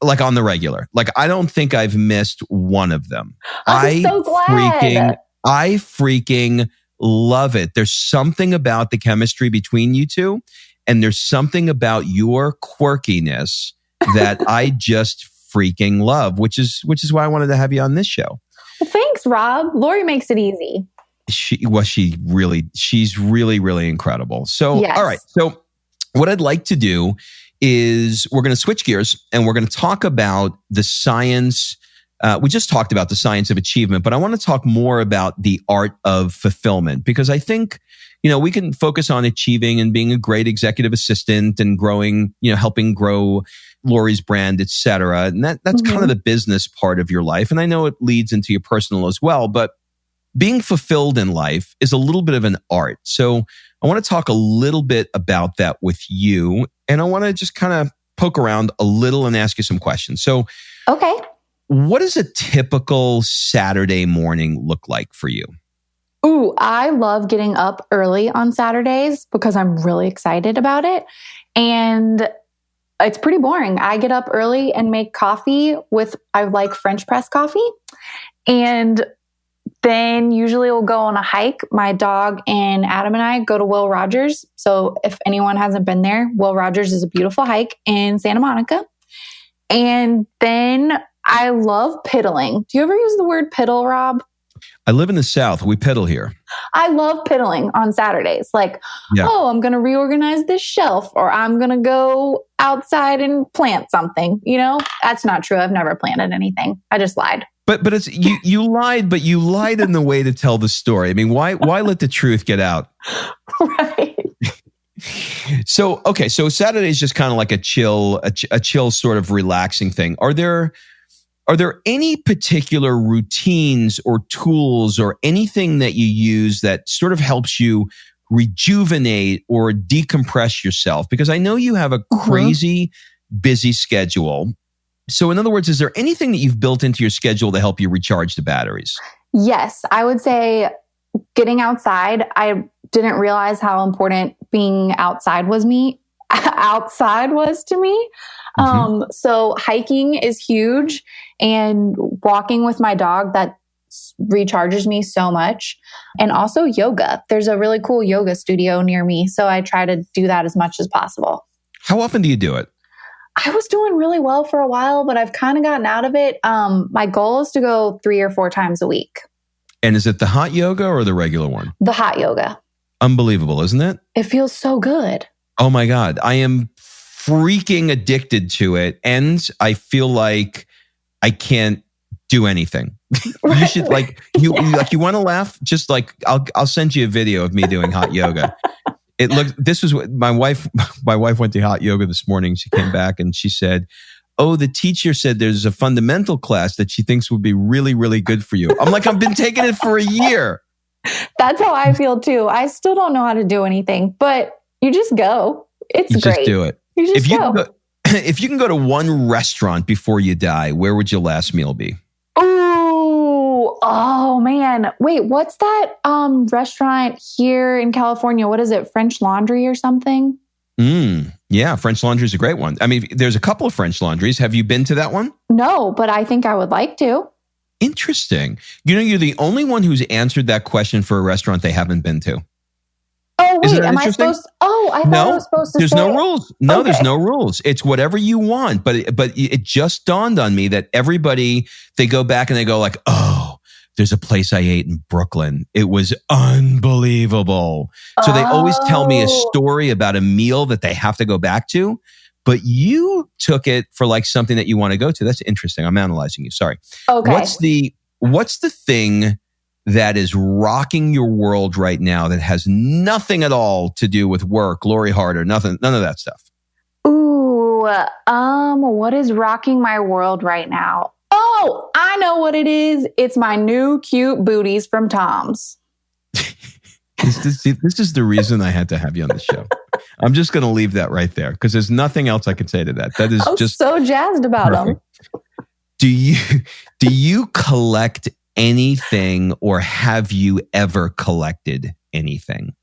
like on the regular. Like, I don't think I've missed one of them. I'm so glad. I freaking love it. There's something about the chemistry between you two, and there's something about your quirkiness that I just freaking love, which is why I wanted to have you on this show. Well, thanks, Rob. Lori makes it easy. She's really, really incredible. So, yes. All right. So what I'd like to do is we're going to switch gears and we're going to talk about the science. We just talked about the science of achievement, but I want to talk more about the art of fulfillment, because I think we can focus on achieving and being a great executive assistant and growing, helping grow Lori's brand, et cetera. And that's kind of the business part of your life. And I know it leads into your personal as well, but being fulfilled in life is a little bit of an art. So I want to talk a little bit about that with you. And I want to just kind of poke around a little and ask you some questions. So, okay. What does a typical Saturday morning look like for you? Ooh, I love getting up early on Saturdays because I'm really excited about it. And it's pretty boring. I get up early and make coffee I like French press coffee. And then usually we'll go on a hike. My dog and Adam and I go to Will Rogers. So if anyone hasn't been there, Will Rogers is a beautiful hike in Santa Monica. And then I love piddling. Do you ever use the word piddle, Rob? I live in the South. We piddle here. I love piddling on Saturdays. I'm going to reorganize this shelf, or I'm going to go outside and plant something. That's not true. I've never planted anything. I just lied. But it's you lied, but you lied in the way to tell the story. I mean, why let the truth get out? Right. So Saturday is just kind of like a chill sort of relaxing thing. Are there any particular routines or tools or anything that you use that sort of helps you rejuvenate or decompress yourself? Because I know you have a crazy busy schedule. So in other words, is there anything that you've built into your schedule to help you recharge the batteries? Yes, I would say getting outside. I didn't realize how important being outside was to me. So hiking is huge, and walking with my dog, that recharges me so much. And also yoga. There's a really cool yoga studio near me. So I try to do that as much as possible. How often do you do it? I was doing really well for a while, but I've kind of gotten out of it. My goal is to go 3 or 4 times a week. And is it the hot yoga or the regular one? The hot yoga. Unbelievable, isn't it? It feels so good. Oh my God. I am freaking addicted to it. And I feel like I can't do anything. Right. You should you want to laugh? Just I'll send you a video of me doing hot yoga. This was what my wife went to hot yoga this morning. She came back and she said, "Oh, the teacher said there's a fundamental class that she thinks would be really, really good for you." I'm like, I've been taking it for a year. That's how I feel too. I still don't know how to do anything, but you just go. It's great. Just do it. You just go. If you can go to one restaurant before you die, where would your last meal be? Oh man. Wait, what's that restaurant here in California? What is it? French Laundry or something? Yeah, French Laundry is a great one. I mean, there's a couple of French Laundries. Have you been to that one? No, but I think I would like to. Interesting. You're the only one who's answered that question for a restaurant they haven't been to. Oh, wait, am I supposed to? Oh, I thought I was supposed to there's say. No rules. No, okay. There's no rules. It's whatever you want. But it just dawned on me that everybody, they go back and they go like, oh, there's a place I ate in Brooklyn. It was unbelievable. So they always tell me a story about a meal that they have to go back to. But you took it for something that you want to go to. That's interesting. I'm analyzing you. Sorry. Okay. What's the thing that is rocking your world right now that has nothing at all to do with work, Lori Harder, nothing, none of that stuff? Ooh, what is rocking my world right now? Oh, I know what it is. It's my new cute booties from Tom's. This is the reason I had to have you on the show. I'm just going to leave that right there because there's nothing else I can say to that. That is just so jazzed about them. Do you collect anything, or have you ever collected anything?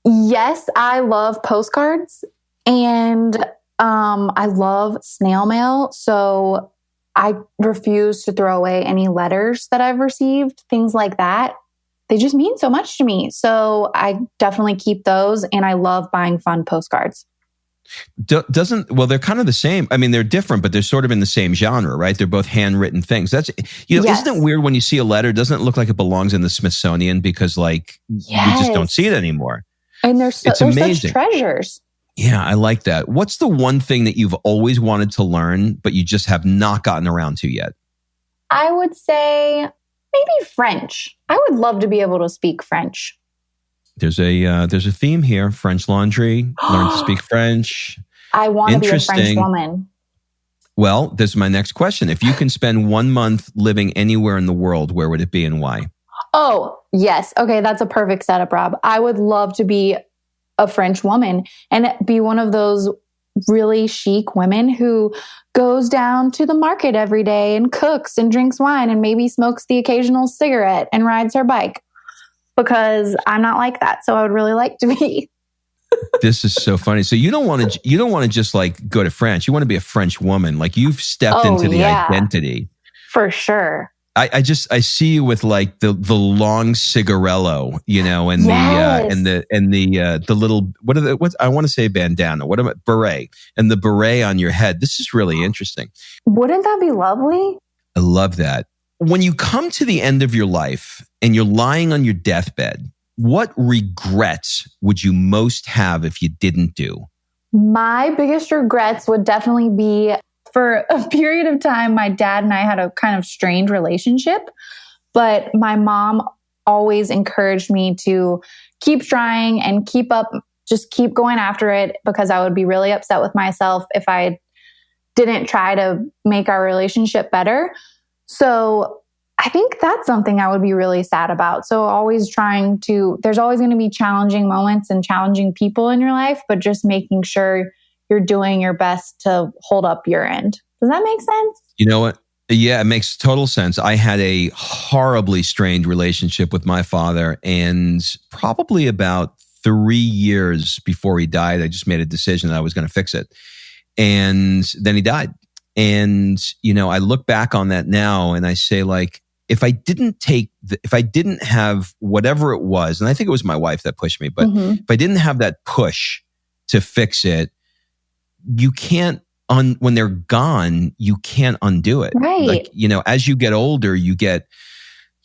Yes, I love postcards, and I love snail mail. So I refuse to throw away any letters that I've received, things like that. They just mean so much to me. So I definitely keep those, and I love buying fun postcards. They're kind of the same. I mean, they're different, but they're sort of in the same genre, right? They're both handwritten things. That's, yes. Isn't it weird when you see a letter, doesn't it look like it belongs in the Smithsonian because we just don't see it anymore. And they're amazing. Such treasures. Yeah, I like that. What's the one thing that you've always wanted to learn, but you just have not gotten around to yet? I would say maybe French. I would love to be able to speak French. There's a theme here. French laundry, learn to speak French. I want to be a French woman. Well, this is my next question. If you can spend 1 month living anywhere in the world, where would it be and why? Oh, yes. Okay, that's a perfect setup, Rob. I would love to be a French woman and be one of those really chic women who goes down to the market every day and cooks and drinks wine and maybe smokes the occasional cigarette and rides her bike, because I'm not like that. So I would really like to be. This is so funny. So you don't want to just like go to France. You want to be a French woman. Like you've stepped into the identity. For sure. I see you with like the long cigarello, and the little, I want to say bandana. What am I? Beret, and the beret on your head. This is really interesting. Wouldn't that be lovely? I love that. When you come to the end of your life and you're lying on your deathbed, what regrets would you most have if you didn't do? My biggest regrets would definitely be, for a period of time, my dad and I had a kind of strained relationship, but my mom always encouraged me to keep trying and just keep going after it, because I would be really upset with myself if I didn't try to make our relationship better. So I think that's something I would be really sad about. So there's always going to be challenging moments and challenging people in your life, but just making sure you're doing your best to hold up your end. Does that make sense? You know what? Yeah, it makes total sense. I had a horribly strained relationship with my father, and probably about 3 years before he died, I just made a decision that I was going to fix it. And then he died. And, I look back on that now and I say, like, if I didn't have whatever it was, and I think it was my wife that pushed me, but if I didn't have that push to fix it, you can't, when they're gone, you can't undo it. Right. Like, as you get older, you get,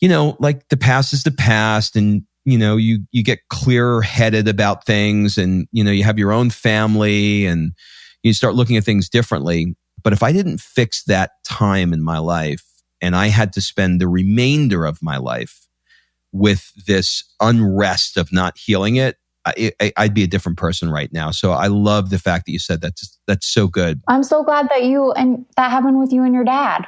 like the past is the past, and, you get clearer headed about things, and, you have your own family and you start looking at things differently. But if I didn't fix that time in my life, and I had to spend the remainder of my life with this unrest of not healing it, I'd be a different person right now. So I love the fact that you said that. That's so good. I'm so glad that that happened with you and your dad.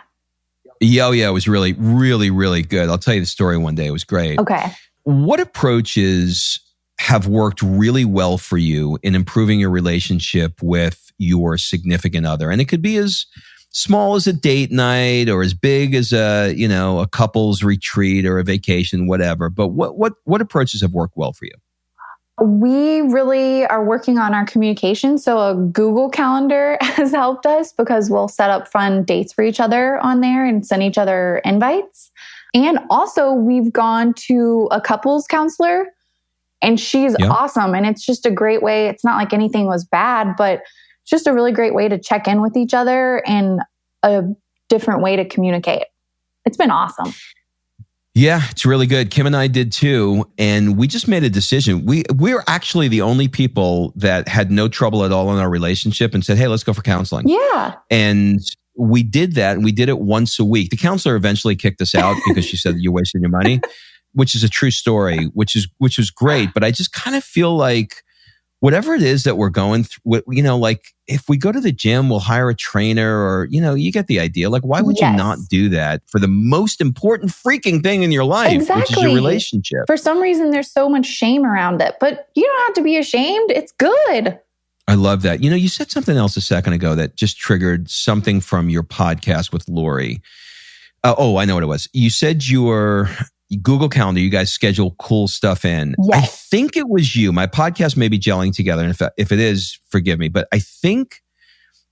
Yeah, it was really, really, really good. I'll tell you the story one day. It was great. Okay. What approaches have worked really well for you in improving your relationship with your significant other? And it could be as small as a date night, or as big as a couple's retreat or a vacation, whatever. But what approaches have worked well for you? We really are working on our communication. So a Google Calendar has helped us, because we'll set up fun dates for each other on there and send each other invites. And also we've gone to a couples counselor, and she's awesome. And it's just a great way. It's not like anything was bad, but it's just a really great way to check in with each other and a different way to communicate. It's been awesome. Yeah, it's really good. Kim and I did too. And we just made a decision. We're actually the only people that had no trouble at all in our relationship and said, hey, let's go for counseling. Yeah. And we did that, and we did it once a week. The counselor eventually kicked us out because she said you're wasting your money, which is a true story, which was great. But I just kind of feel like whatever it is that we're going through, like if we go to the gym, we'll hire a trainer, or, you get the idea. Like, why would you not do that for the most important freaking thing in your life, which is your relationship? For some reason, there's so much shame around it, but you don't have to be ashamed. It's good. I love that. You said something else a second ago that just triggered something from your podcast with Lori. I know what it was. You said your Google Calendar, you guys schedule cool stuff in. Yes. I think it was you. My podcast may be gelling together. And if it is, forgive me. But I think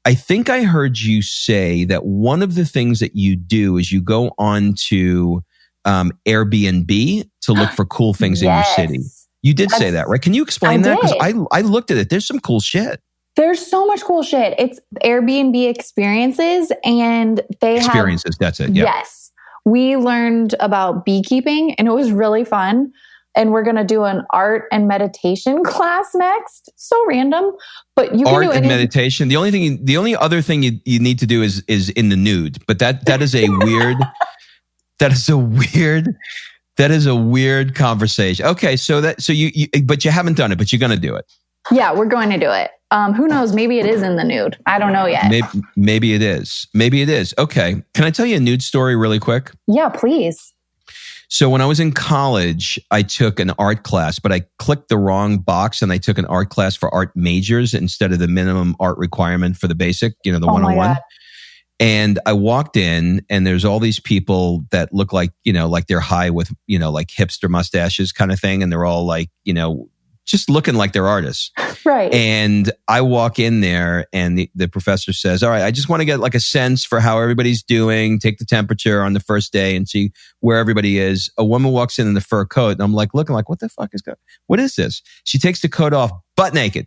I heard you say that one of the things that you do is you go on to Airbnb to look for cool things in your city. You did say that, right? Can you explain that? Because I looked at it. There's some cool shit. There's so much cool shit. It's Airbnb experiences, and they have experiences. That's it. Yeah. Yes. We learned about beekeeping, and it was really fun. And we're going to do an art and meditation class next. So random, but you can art do and meditation. The only other thing you need to do is in the nude. But that is a weird. That is a weird conversation. Okay, so you but you haven't done it, but you're going to do it. Yeah, we're going to do it. Who knows? Maybe it is in the nude. I don't know yet. Maybe it is. Maybe it is. Okay. Can I tell you a nude story really quick? Yeah, please. So when I was in college, I took an art class, but I clicked the wrong box and I took an art class for art majors instead of the minimum art requirement for the basic, the 101. And I walked in and there's all these people that look like, like they're high with, like hipster mustaches kind of thing. And they're all like, just looking like they're artists. Right. And I walk in there and the professor says, all right, I just want to get like a sense for how everybody's doing, take the temperature on the first day and see where everybody is. A woman walks in the fur coat and I'm like, looking like, what the fuck is going on? What is this? She takes the coat off, butt naked.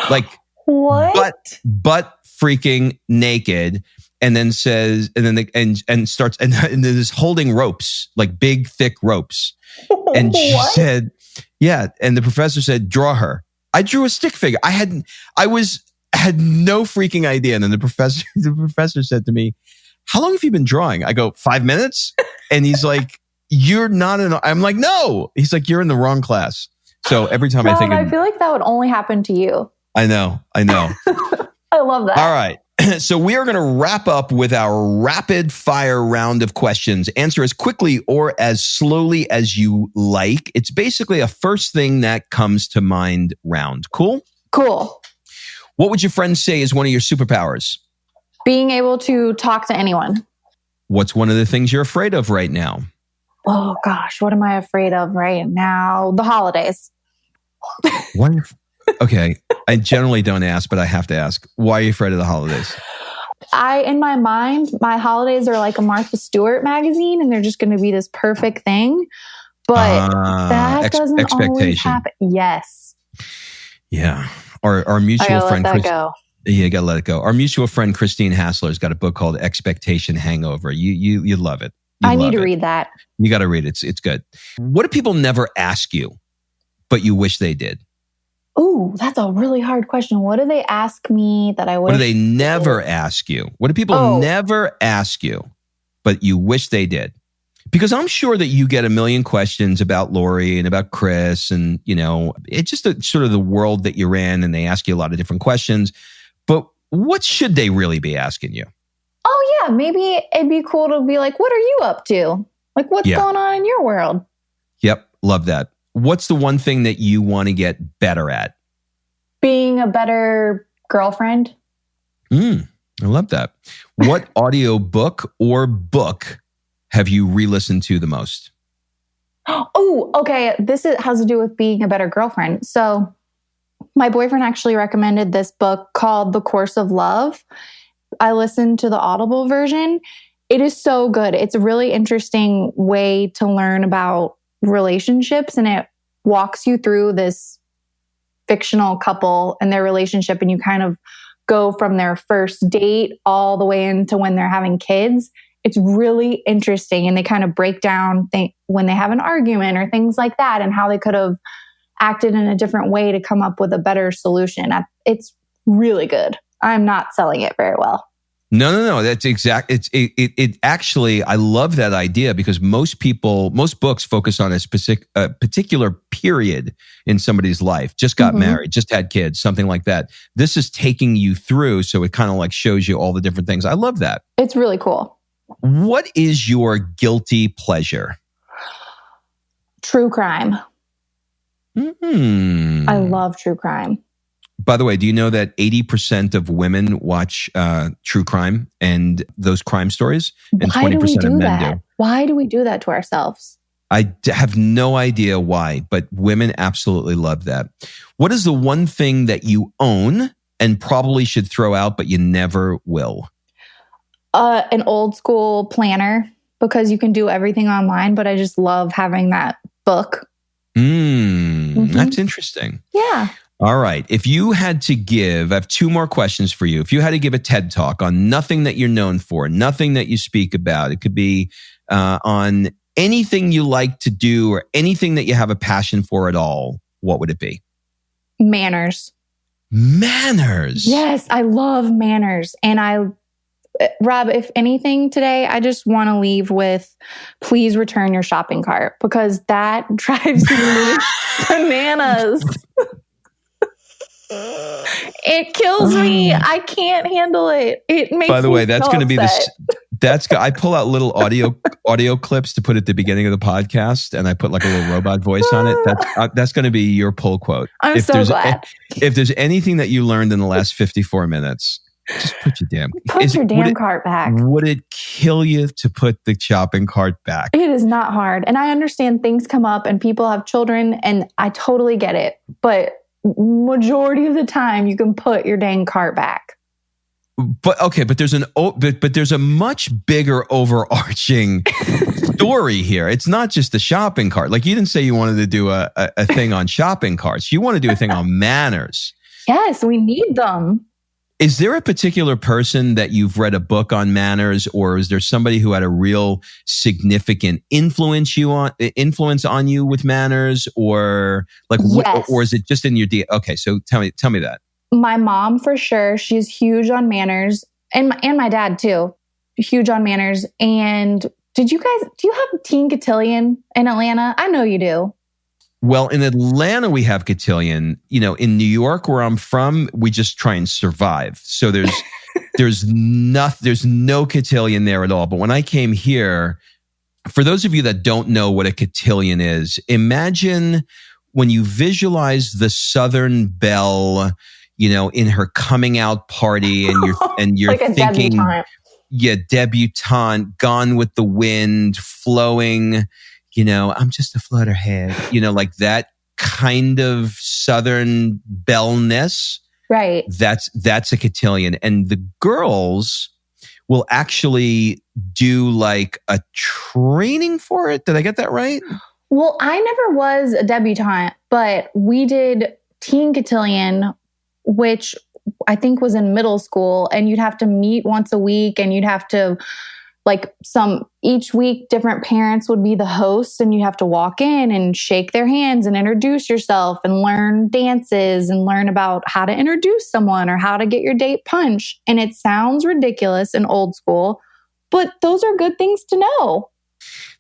Like, what? Butt freaking naked. And then says, and then starts, and then is holding ropes, like big, thick ropes. And she said, yeah. And the professor said, draw her. I drew a stick figure. I had no freaking idea. And then the professor said to me, how long have you been drawing? I go, 5 minutes. And he's like, you're not I'm like, no. He's like, you're in the wrong class. So every time I feel like that would only happen to you. I know. I love that. All right. So we are going to wrap up with our rapid fire round of questions. Answer as quickly or as slowly as you like. It's basically a first thing that comes to mind round. Cool? Cool. What would your friends say is one of your superpowers? Being able to talk to anyone. What's one of the things you're afraid of right now? Oh gosh, what am I afraid of right now? The holidays. What? Okay. I generally don't ask, but I have to ask. Why are you afraid of the holidays? In my mind, my holidays are like a Martha Stewart magazine and they're just going to be this perfect thing. But that doesn't always happen. Yes. Yeah. Our mutual friend. Let that go. Yeah, you got to let it go. Our mutual friend, Christine Hassler's got a book called Expectation Hangover. You love it. I need to read that. You got to read it. It's good. What do people never ask you, but you wish they did? Ooh, that's a really hard question. What do they ask me that I wish? What do they never ask you? What do people never ask you, but you wish they did? Because I'm sure that you get a million questions about Lori and about Chris and, it's just sort of the world that you're in and they ask you a lot of different questions. But what should they really be asking you? Oh, yeah. Maybe it'd be cool to be like, what are you up to? Like, what's going on in your world? Yep. Love that. What's the one thing that you want to get better at? Being a better girlfriend. I love that. What audio book or book have you re-listened to the most? Oh, okay. Has to do with being a better girlfriend. So my boyfriend actually recommended this book called The Course of Love. I listened to the Audible version. It is so good. It's a really interesting way to learn about relationships, and it walks you through this fictional couple and their relationship, and you kind of go from their first date all the way into when they're having kids. It's really interesting, and they kind of break down when they have an argument or things like that and how they could have acted in a different way to come up with a better solution. It's really good. I'm not selling it very well. No. That's exact. It actually, I love that idea because most books focus on a particular period in somebody's life. Just got married, just had kids, something like that. This is taking you through. So it kind of like shows you all the different things. I love that. It's really cool. What is your guilty pleasure? True crime. I love true crime. By the way, do you know that 80% of women watch true crime and those crime stories? And 20% of men do. Why do we do that to ourselves? I have no idea why, but women absolutely love that. What is the one thing that you own and probably should throw out, but you never will? An old school planner, because you can do everything online, but I just love having that book. That's interesting. Yeah. All right. If you had to give, I have two more questions for you. If you had to give a TED Talk on nothing that you're known for, nothing that you speak about, it could be on anything you like to do or anything that you have a passion for at all, what would it be? Manners. Manners. Yes, I love manners. And Rob, if anything today, I just want to leave with please return your shopping cart because that drives me bananas. It kills me. I can't handle it. It makes me By the way, that's so going to be upset. I pull out little audio clips to put at the beginning of the podcast, and I put like a little robot voice on it. That's going to be your pull quote. I'm so glad. If there's anything that you learned in the last 54 minutes, just put your damn cart back. Would it kill you to put the shopping cart back? It is not hard. And I understand things come up and people have children and I totally get it. But majority of the time you can put your dang cart back. But okay, but there's a much bigger overarching story here. It's not just the shopping cart. Like you didn't say you wanted to do a thing on shopping carts. You want to do a thing on manners. Yes, we need them. Is there a particular person that you've read a book on manners, or is there somebody who had a real significant influence on you with manners, or like, yes. or is it just in your DNA? Okay, so tell me that. My mom, for sure, she's huge on manners, and my dad too, huge on manners. And do you have Teen Cotillion in Atlanta? I know you do. Well, in Atlanta, we have cotillion. You know, in New York, where I'm from, we just try and survive. So there's no cotillion there at all. But when I came here, for those of you that don't know what a cotillion is, imagine when you visualize the Southern belle, you know, in her coming out party, and you're like thinking, debutante. Yeah, debutante, Gone with the Wind, flowing. You know, I'm just a flutterhead, you know, like that kind of Southern belle-ness. Right. That's a cotillion. And the girls will actually do like a training for it. Did I get that right? Well, I never was a debutante, but we did Teen Cotillion, which I think was in middle school. And you'd have to meet once a week and you'd have to each week, different parents would be the hosts and you have to walk in and shake their hands and introduce yourself and learn dances and learn about how to introduce someone or how to get your date punch. And it sounds ridiculous and old school, but those are good things to know.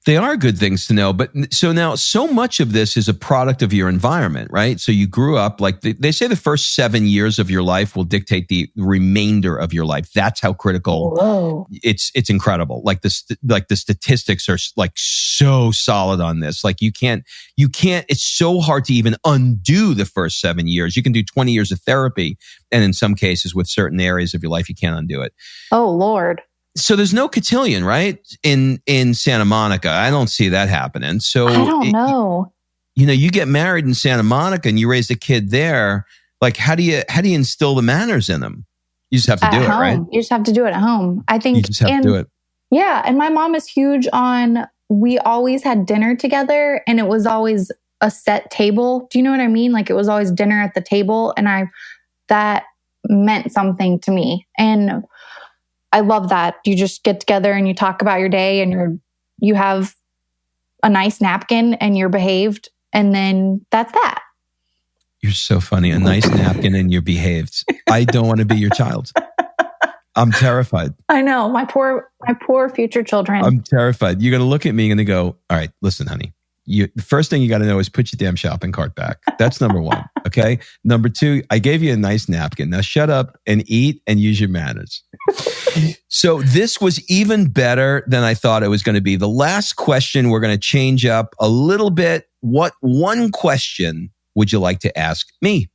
They are good things to know. But so now, so much of this is a product of your environment, right? So you grew up, like they say the first 7 years of your life will dictate the remainder of your life. That's how critical. Whoa. It's incredible. Like the statistics are like so solid on this. Like you can't, it's so hard to even undo the first 7 years. You can do 20 years of therapy. And in some cases with certain areas of your life, you can't undo it. Oh, Lord. So there's no cotillion, right? In Santa Monica. I don't see that happening. So I don't know. You know, you get married in Santa Monica and you raise a kid there. Like, how do you instill the manners in them? You just have to do it, right? You just have to do it at home. I think you just have to do it. Yeah. And my mom is huge on, we always had dinner together and it was always a set table. Do you know what I mean? Like it was always dinner at the table. And that meant something to me. And I love that. You just get together and you talk about your day and you have a nice napkin and you're behaved. And then that's that. You're so funny. A nice napkin and you're behaved. I don't want to be your child. I'm terrified. I know. My poor future children. I'm terrified. You're going to look at me and going to go, all right, listen, honey. The first thing you got to know is put your damn shopping cart back. That's number one. Okay. Number two, I gave you a nice napkin. Now shut up and eat and use your manners. So this was even better than I thought it was going to be. The last question, we're going to change up a little bit. What one question would you like to ask me?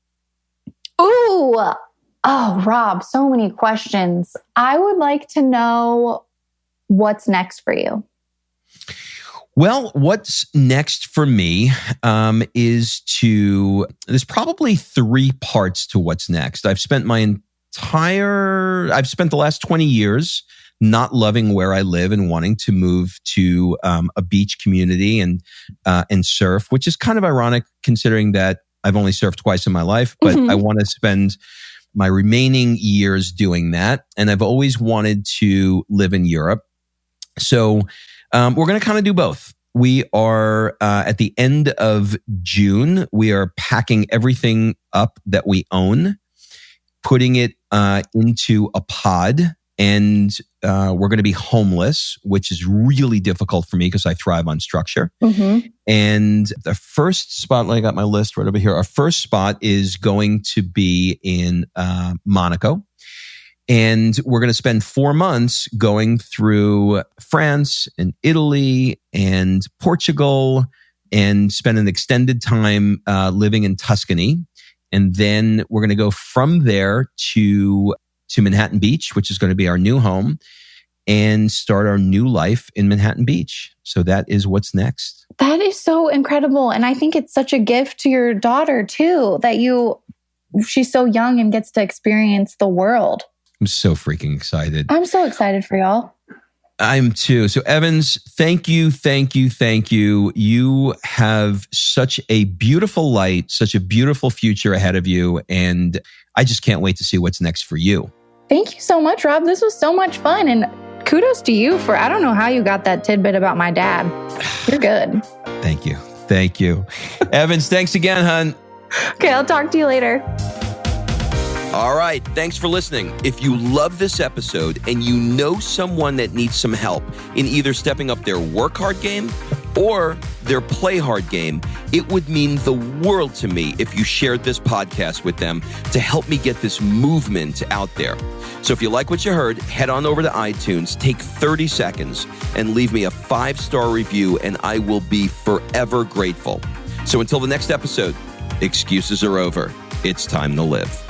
Ooh. Oh, Rob, so many questions. I would like to know what's next for you. Well, what's next for me there's probably 3 parts to what's next. I've spent the last 20 years not loving where I live and wanting to move to a beach community and surf, which is kind of ironic considering that I've only surfed twice in my life, but I want to spend my remaining years doing that. And I've always wanted to live in Europe. So we're going to kind of do both. We are at the end of June, we are packing everything up that we own, putting it into a pod, and we're going to be homeless, which is really difficult for me because I thrive on structure. And the first spot, I got my list right over here. Our first spot is going to be in Monaco. And we're going to spend 4 months going through France and Italy and Portugal and spend an extended time living in Tuscany. And then we're going to go from there to Manhattan Beach, which is going to be our new home, and start our new life in Manhattan Beach. So that is what's next. That is so incredible. And I think it's such a gift to your daughter too, that she's so young and gets to experience the world. I'm so freaking excited. I'm so excited for y'all. I'm too. So Evans, thank you. You have such a beautiful light, such a beautiful future ahead of you. And I just can't wait to see what's next for you. Thank you so much, Rob. This was so much fun. And kudos to you for, I don't know how you got that tidbit about my dad. You're good. Thank you. Evans, thanks again, hon. Okay, I'll talk to you later. All right. Thanks for listening. If you love this episode and you know someone that needs some help in either stepping up their work hard game or their play hard game, it would mean the world to me if you shared this podcast with them to help me get this movement out there. So if you like what you heard, head on over to iTunes, take 30 seconds and leave me a 5-star review, and I will be forever grateful. So until the next episode, excuses are over. It's time to live.